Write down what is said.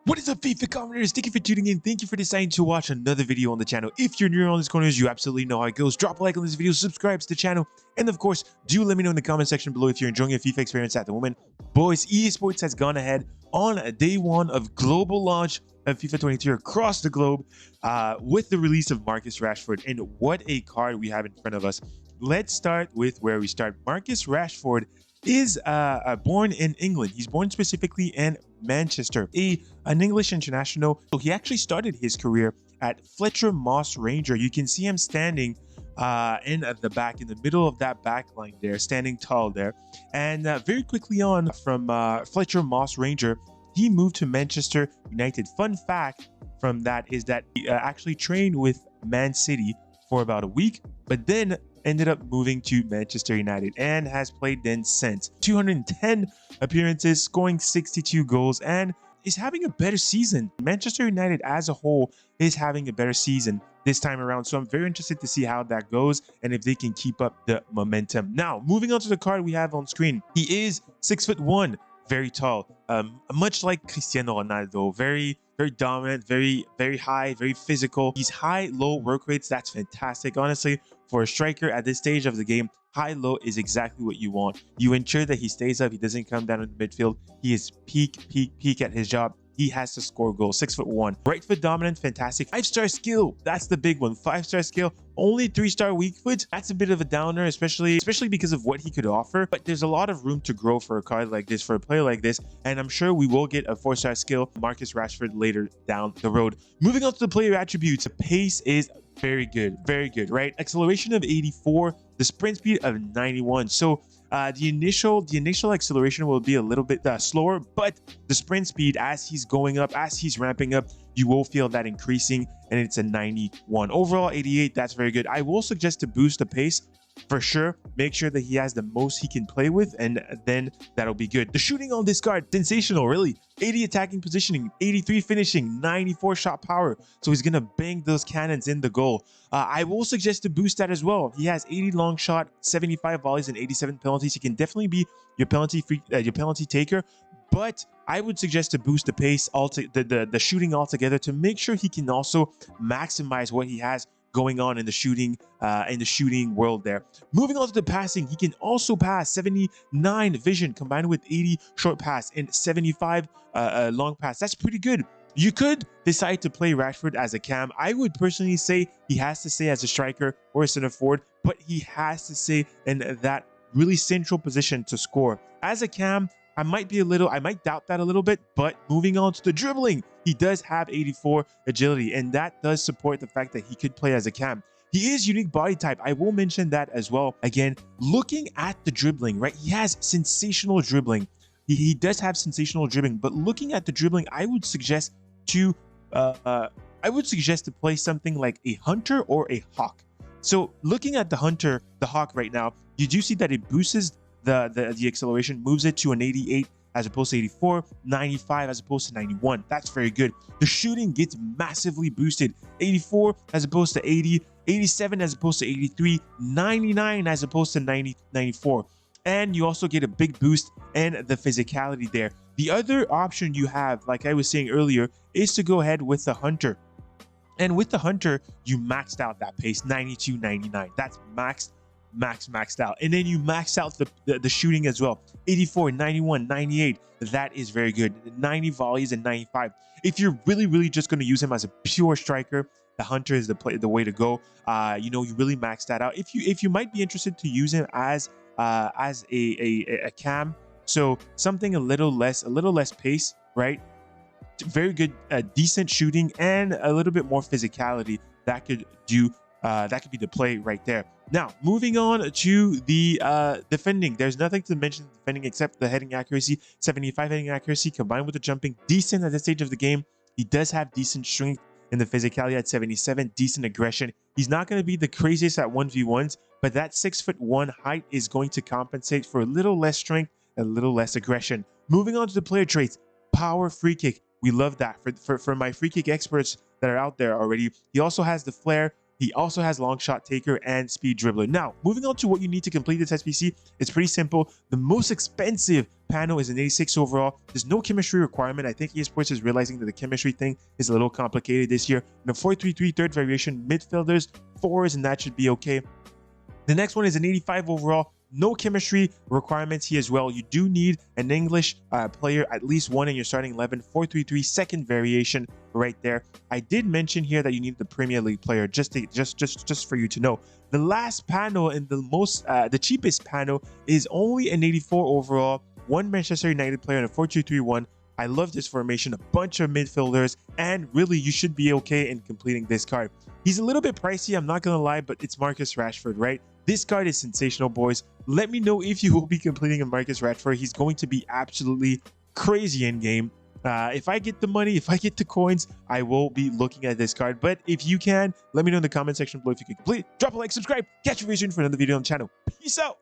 What is up, FIFA commenters? Thank you for tuning in. Thank you for deciding to watch another video on the channel. If you're new on this corners, you absolutely know how it goes. Drop a like on this video, subscribe to the channel, and of course, do let me know in the comment section below if you're enjoying your FIFA experience at the moment. Boys, EA Sports has gone ahead on day one of global launch of FIFA 23 across the globe with the release of Marcus Rashford. And what a card we have in front of us. Let's start with where we start. Marcus Rashford is born in England. He's born specifically in Manchester, an English international. So he actually started his career at Fletcher Moss Ranger. You can see him standing in the back, in the middle of that back line there, standing tall there. And very quickly on from Fletcher Moss Ranger, he moved to Manchester United. Fun fact from that is that he actually trained with Man City for about a week, but then ended up moving to Manchester United and has played then since. 210 appearances, scoring 62 goals, and is having a better season. Manchester United as a whole is having a better season this time around, so I'm very interested to see how that goes and if they can keep up the momentum. Now, moving on to the card we have on screen. He is 6'1", very tall, much like Cristiano Ronaldo. Very dominant, very high, very physical. He's high, low work rates. That's fantastic. Honestly, for a striker at this stage of the game, high, low is exactly what you want. You ensure that he stays up. He doesn't come down in the midfield. He is peak at his job. He has to score goals. 6'1", right foot dominant, fantastic. 5-star skill, that's the big one. 5-star skill, only 3-star weak foot. That's a bit of a downer, especially because of what he could offer. But there's a lot of room to grow for a card like this, for a player like this. And I'm sure we will get a 4-star skill, Marcus Rashford, later down the road. Moving on to the player attributes, the pace is very good, right? Acceleration of 84, the sprint speed of 91. So the initial acceleration will be a little bit slower, but the sprint speed, as he's going up, as he's ramping up, you will feel that increasing, and it's a 91. Overall 88, that's very good. I will suggest to boost the pace for sure. Make sure that he has the most he can play with, and then that'll be good. The shooting on this card, sensational, really. 80 attacking positioning, 83 finishing, 94 shot power. So he's gonna bang those cannons in the goal. I will suggest to boost that as well. He has 80 long shot, 75 volleys, and 87 penalties. He can definitely be your penalty taker. But I would suggest to boost the pace, the shooting altogether, to make sure he can also maximize what he has going on in the shooting world there. Moving on to the passing, he can also pass 79 vision combined with 80 short pass and 75 long pass. That's pretty good. You could decide to play Rashford as a cam. I would personally say he has to stay as a striker or a center forward, but he has to stay in that really central position to score. As a cam, I might doubt that a little bit, but moving on to the dribbling, he does have 84 agility, and that does support the fact that he could play as a cam. He is unique body type. I will mention that as well. Again, looking at the dribbling, right? He has sensational dribbling. He does have sensational dribbling, but looking at the dribbling, I would suggest to play something like a hunter or a hawk. So looking at the hunter, the hawk right now, you do see that it boosts the acceleration, moves it to an 88 as opposed to 84, 95 as opposed to 91. That's very good. The shooting gets massively boosted. 84 as opposed to 80, 87 as opposed to 83, 99 as opposed to 94. And you also get a big boost in the physicality there. The other option you have, like I was saying earlier, is to go ahead with the hunter. And with the hunter, you maxed out that pace, 92, 99. That's maxed out. And then you max out the shooting as well, 84, 91, 98. That is very good. 90 volleys and 95. If you're really just going to use him as a pure striker, the hunter is the way to go. You really max that out. If you might be interested to use him as a cam, so something a little less pace, right? Very good, decent shooting and a little bit more physicality. That could be the play right there. Now, moving on to the defending. There's nothing to mention defending except the heading accuracy. 75 heading accuracy combined with the jumping. Decent at this stage of the game. He does have decent strength in the physicality at 77. Decent aggression. He's not going to be the craziest at 1v1s, but that 6'1" height is going to compensate for a little less strength and a little less aggression. Moving on to the player traits. Power free kick. We love that. For my free kick experts that are out there already, he also has the flair, He also has long shot taker and speed dribbler. Now, moving on to what you need to complete this SBC, it's pretty simple. The most expensive panel is an 86 overall. There's no chemistry requirement. I think eSports is realizing that the chemistry thing is a little complicated this year. In a 4-3-3 third variation, midfielders, fours, and that should be okay. The next one is an 85 overall. No chemistry requirements here as well. You do need an English player, at least one in your starting 11. 4-3-3 second variation right there. I did mention here that you need the Premier League player, just for you to know. The last panel and the cheapest panel is only an 84 overall. One Manchester United player and a 4-2-3-1. I love this formation, a bunch of midfielders, and really you should be okay in completing this card. He's a little bit pricey, I'm not gonna lie, but it's Marcus Rashford, right? This card is sensational, boys. Let me know if you will be completing a Marcus Rashford. He's going to be absolutely crazy in game. If I get the money, if I get the coins, I will be looking at this card. But if you can, let me know in the comment section below if you can complete. Drop a like, subscribe, catch you very soon for another video on the channel. Peace out.